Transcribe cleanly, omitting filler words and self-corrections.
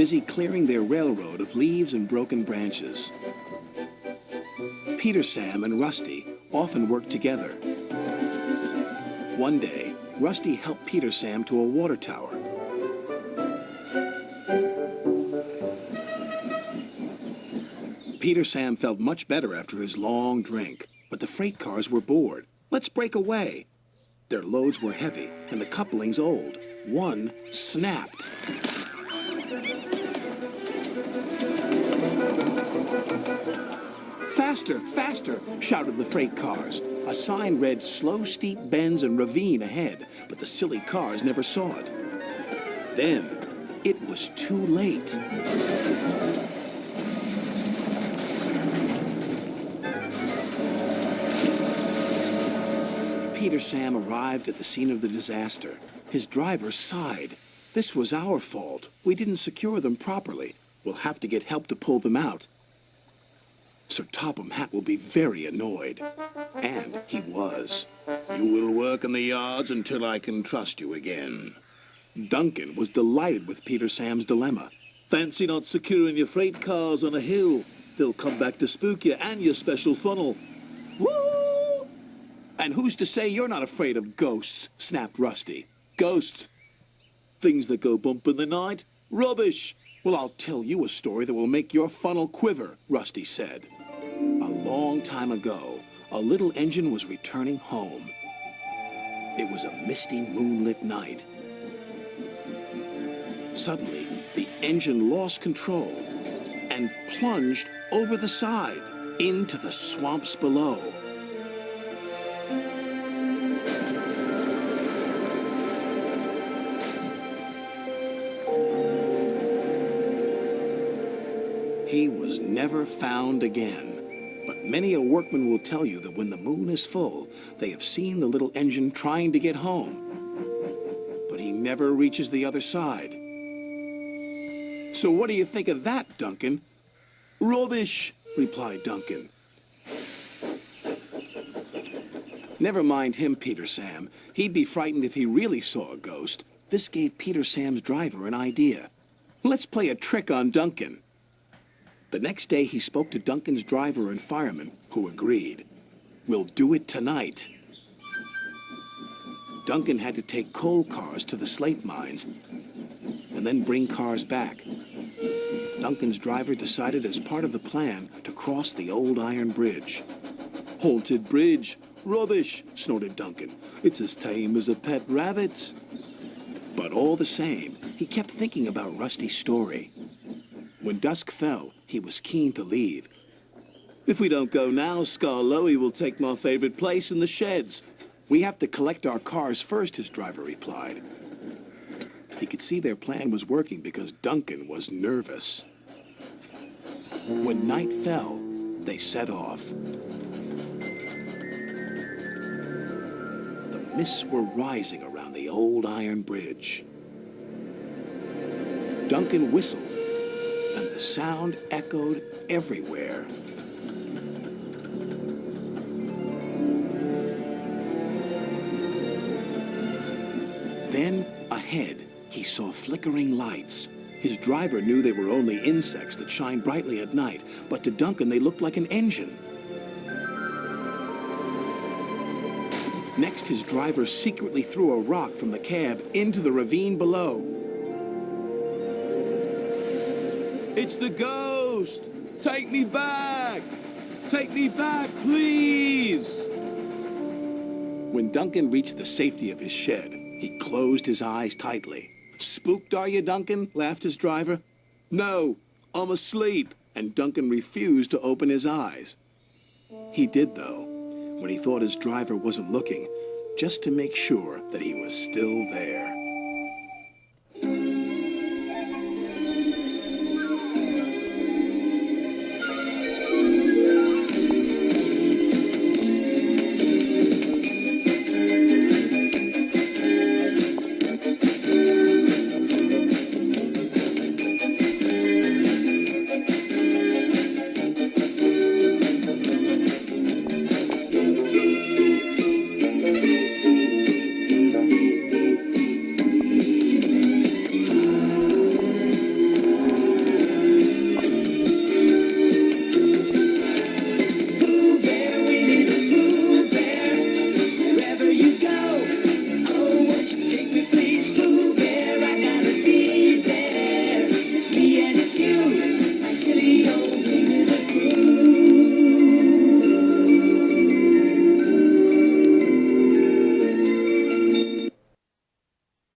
busy clearing their railroad of leaves and broken branches. Peter, Sam, and Rusty often worked together. One day, Rusty helped Peter Sam to a water tower. Peter Sam felt much better after his long drink, but the freight cars were bored. Let's break away. Their loads were heavy and the couplings old. One snapped. Faster, faster, shouted the freight cars. A sign read slow steep bends and ravine ahead, but the silly cars never saw it. Then, it was too late. Peter Sam arrived at the scene of the disaster. His driver sighed. This was our fault. We didn't secure them properly. We'll have to get help to pull them out. Sir Topham Hatt will be very annoyed. And he was. You will work in the yards until I can trust you again. Duncan was delighted with Peter Sam's dilemma. Fancy not securing your freight cars on a hill. They'll come back to spook you and your special funnel. Woo! And who's to say you're not afraid of ghosts? Snapped Rusty. Ghosts? Things that go bump in the night? Rubbish! Well, I'll tell you a story that will make your funnel quiver, Rusty said. A long time ago, a little engine was returning home. It was a misty, moonlit night. Suddenly, the engine lost control and plunged over the side into the swamps below. He was never found again. But many a workman will tell you that when the moon is full, they have seen the little engine trying to get home. But he never reaches the other side. So what do you think of that, Duncan? Rubbish, replied Duncan. Never mind him, Peter Sam. He'd be frightened if he really saw a ghost. This gave Peter Sam's driver an idea. Let's play a trick on Duncan. The next day, he spoke to Duncan's driver and fireman, who agreed. We'll do it tonight. Duncan had to take coal cars to the slate mines and then bring cars back. Duncan's driver decided as part of the plan to cross the old iron bridge. Haunted bridge. Rubbish, snorted Duncan. It's as tame as a pet rabbit. But all the same, he kept thinking about Rusty's story. When dusk fell, he was keen to leave. If we don't go now, Scarloey will take my favorite place in the sheds. We have to collect our cars first, his driver replied. He could see their plan was working because Duncan was nervous. When night fell, they set off. The mists were rising around the old iron bridge. Duncan whistled, and the sound echoed everywhere. Then, ahead, he saw flickering lights. His driver knew they were only insects that shine brightly at night, but to Duncan they looked like an engine. Next, his driver secretly threw a rock from the cab into the ravine below. It's the ghost! Take me back! Take me back, please! When Duncan reached the safety of his shed, he closed his eyes tightly. Spooked, are you, Duncan? Laughed his driver. No, I'm asleep. And Duncan refused to open his eyes. He did, though, when he thought his driver wasn't looking, just to make sure that he was still there.